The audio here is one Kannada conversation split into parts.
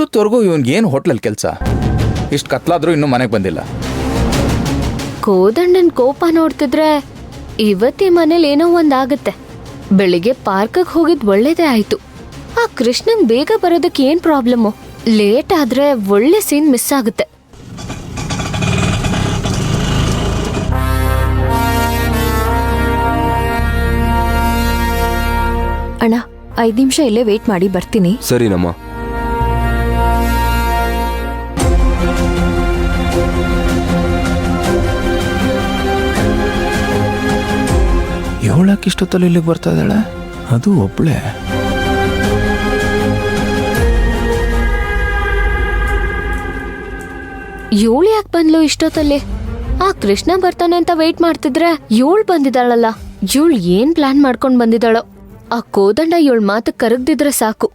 ಇಷ್ಟೊತ್ತವರೆಗೂ ಇವನ್ಗೇನು ಹೋಟ್ಲಲ್ಲಿ ಕೆಲಸ? ಇಷ್ಟು ಕತ್ಲಾದ್ರೂ ಇನ್ನೂ ಮನೆಗೆ ಬಂದಿಲ್ಲ. ಕೋದಂಡನ್ ಕೋಪ ನೋಡ್ತಿದ್ರೆ ಇವತ್ತೇ ಮನೇಲಿ ಏನೋ ಒಂದಾಗತ್ತೆ. ಬೆಳಿಗ್ಗೆ ಪಾರ್ಕ್ಗೆ ಹೋಗಿದ್ ಒಳ್ಳೇದೇ ಆಯ್ತು. ಆ ಕೃಷ್ಣಂಗ್ ಬೇಗ ಬರೋದಕ್ಕೆ ಏನ್ ಪ್ರಾಬ್ಲಮ್ಮು? ಲೇಟ್ ಆದ್ರೆ ಒಳ್ಳೆ ಸೀನ್ ಮಿಸ್ ಆಗುತ್ತೆ. ಅಣ್ಣ 5 ನಿಮಿಷ ಇಲ್ಲೇ ವೇಟ್ ಮಾಡಿ ಬರ್ತೀನಿ. ಸರಿನಮ್ಮ. ಇವಳಕ್ಕೆ ಇಷ್ಟೊತ್ತಲ್ಲಿ ಇಲ್ಲಿಗೆ ಬರ್ತಾ ಇದ್ದಾಳೆ, ಅದು ಒಬ್ಳೆ. ಇವಳು ಯಾಕೆ ಬಂದ್ಲು ಇಷ್ಟೊತ್ತಲ್ಲಿ? ಆ ಕೃಷ್ಣ ಬರ್ತಾನೆ ಅಂತ ವೇಟ್ ಮಾಡ್ತಿದ್ರೆ ಇವಳು ಬಂದಿದ್ದಾಳಲ್ಲ. ಇವಳು ಏನ್ ಪ್ಲಾನ್ ಮಾಡ್ಕೊಂಡ್ ಬಂದಿದ್ದಾಳೋ. ಆ ಕೋದಂಡ ಇವಳ ಮಾತು ಕರಗ್ದಿದ್ರೆ ಸಾಕು.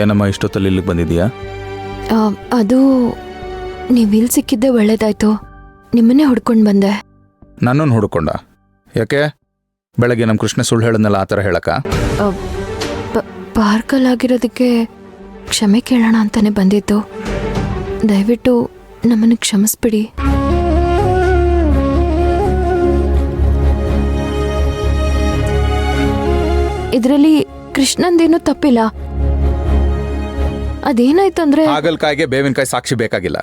ಏನಮ್ಮ ಇಷ್ಟೊತ್ತಲ್ಲಿ ಇಲ್ಲಿಗೆ ಬಂದಿದೀಯಾ? ಅದು ನೀವಿಲ್ಲಿ ಸಿಕ್ಕಿದ್ದೆ ಒಳ್ಳೇದಾಯ್ತು. ನಿಮ್ಮನ್ನೇ ಹುಡ್ಕೊಂಡು ಬಂದೆ. ನನ್ನನ್ನು ಹುಡ್ಕೊಂಡ? ಯಾಕೆ? ಬೆಳಗ್ಗೆ ನಮ್ಮ ಕೃಷ್ಣ ಸುಳ್ಳು ಹೇಳದ್ನಲ್ಲ, ಆ ಥರ ಹೇಳಕ್ಕ? ಪಾರ್ಕಲ್ಲಾಗಿರೋದಕ್ಕೆ ಕ್ಷಮೆ ಕೇಳೋಣ ಅಂತಾನೆ ಬಂದಿತ್ತು. ದಯವಿಟ್ಟು ನಮ್ಮನ್ನು ಕ್ಷಮಿಸ್ಬಿಡಿ. ಇದರಲ್ಲಿ ಕೃಷ್ಣಂದೇನೂ ತಪ್ಪಿಲ್ಲ. ಅದೇನಾಯ್ತಂದ್ರೆ ಹಾಗಲ್ಕಾಯಿಗೆ ಬೇವಿನಕಾಯಿ ಸಾಕ್ಷಿ ಬೇಕಾಗಿಲ್ಲ.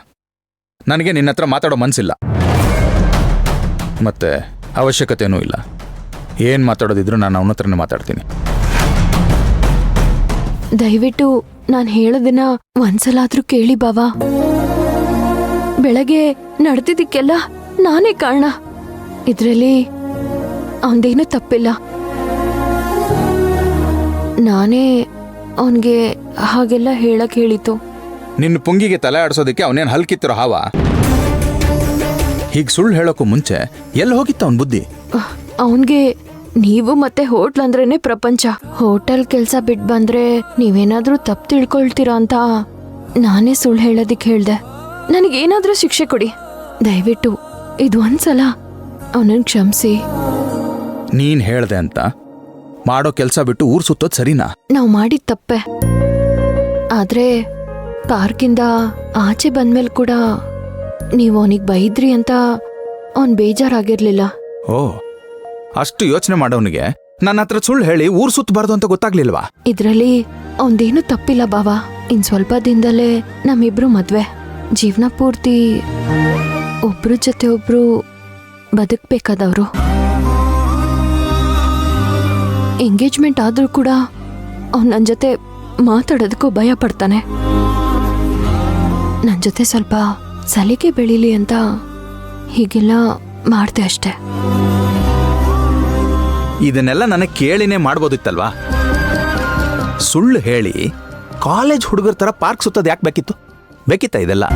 ನನಗೆ ನಿನ್ನ ಹತ್ರ ಮಾತಾಡೋ ಮನ್ಸಿಲ್ಲ, ಮತ್ತೆ ಅವಶ್ಯಕತೆನೂ ಇಲ್ಲ. ಏನು ಮಾತಾಡೋದಿದ್ರು ನಾನು ಅವನ ಹತ್ರನೇ ಮಾತಾಡ್ತೀನಿ. ದಯವಿಟ್ಟು ನಾನು ಹೇಳೋದನ್ನ ಒಂದ್ಸಲಾದ್ರೂ ಕೇಳಿ ಬಾವಾ. ಬೆಳಗ್ಗೆ ನಡೆದಿದ್ದಕ್ಕೆಲ್ಲ ನಾನೇ ಕಾರಣ. ಇದರಲ್ಲಿ ಅವನದೇನೂ ತಪ್ಪಿಲ್ಲ. ನಾನೇ ಅವನಿಗೆ ಹಾಗೆಲ್ಲ ಹೇಳಕ್ ಹೇಳಿತು. ನಿನ್ನ ಪುಂಗಿಗೆ ತಲೆ ಆಡಿಸೋದಕ್ಕೆ ಅವನೇನು ಹಲ್ಕಿತ್ತಿರೋ ಹಾವ? ಹೀಗೆ ಸುಳ್ಳು ಹೇಳೋಕ್ಕೂ ಮುಂಚೆ ಎಲ್ಲಿ ಹೋಗಿತ್ತ ಅವನ ಬುದ್ಧಿ? ಅವನ್ಗೆ ನೀವು ಮತ್ತೆ ಹೋಟ್ಲ್ ಅಂದ್ರೇನೆ ಪ್ರಪಂಚ. ಹೋಟೆಲ್ ಕೆಲ್ಸ ಬಿಟ್ಟು ಬಂದ್ರೆ ನೀವೇನಾದ್ರೂ ತಪ್ಪು ತಿಳ್ಕೊಳ್ತೀರಾ ಅಂತ ನಾನೇ ಸುಳ್ಳು ಹೇಳೋದಿಕ್ ಹೇಳ್ದೆ. ನನಗೇನಾದ್ರೂ ಶಿಕ್ಷೆ ಕೊಡಿ ದಯವಿಟ್ಟು. ಇದು ಒಂದ್ಸಲ ಅವನನ್ನ ಕ್ಷಮಿಸಿ. ನೀನ್ ಹೇಳ್ದೆ ಅಂತ ಮಾಡೋ ಕೆಲಸ ಬಿಟ್ಟು ಊರ್ ಸುತ್ತೋದ್ ಸರಿನಾ? ನಾವು ಮಾಡಿದ ತಪ್ಪೆ. ಆದ್ರೆ ಪಾರ್ಕಿಂದ ಆಚೆ ಬಂದ್ಮೇಲೆ ಕೂಡ ನೀವು ಅವನಿಗೆ ಬೈದ್ರಿ ಅಂತ ಅವನ್ ಬೇಜಾರಾಗಿರ್ಲಿಲ್ಲ. ಓ, ಅಷ್ಟು ಯೋಚನೆ ಮಾಡೋನಿಗೆ ನನ್ನ ಹತ್ರ ಸುಳ್ಳು ಹೇಳಿ ಊರ್ ಸುತ್ತಬಾರ್ದು ಅಂತ ಗೊತ್ತಾಗ್ಲಿಲ್ವಾ? ಇದ್ರಲ್ಲಿ ಅವನದೇನು ತಪ್ಪಿಲ್ಲ ಬಾವಾ. ಇನ್ ಸ್ವಲ್ಪ ದಿನದಲ್ಲೇ ನಮ್ಮಿಬ್ರು ಮದ್ವೆ. ಜೀವನ ಪೂರ್ತಿ ಒಬ್ರು ಜೊತೆ ಒಬ್ರು ಬದುಕ್ಬೇಕಾದವ್ರು. ಎಂಗೇಜ್ಮೆಂಟ್ ಆದ್ರೂ ಕೂಡ ಅವ್ನು ನನ್ನ ಜೊತೆ ಮಾತಾಡೋದಕ್ಕೂ ಭಯ ಪಡ್ತಾನೆ. ನನ್ನ ಜೊತೆ ಸ್ವಲ್ಪ ಸಲಿಗೆ ಬೆಳೀಲಿ ಅಂತ ಹೀಗೆಲ್ಲ ಮಾಡ್ದೆ ಅಷ್ಟೆ. ಇದನ್ನೆಲ್ಲ ನನಗೆ ಕೇಳಿನೇ ಮಾಡ್ಬೋದಿತ್ತಲ್ವಾ? ಸುಳ್ಳು ಹೇಳಿ ಕಾಲೇಜ್ ಹುಡುಗರ ತರ ಪಾರ್ಕ್ ಸುತ್ತೋದು ಯಾಕೆ ಬೇಕಿತ್ತ ಇದೆಲ್ಲ?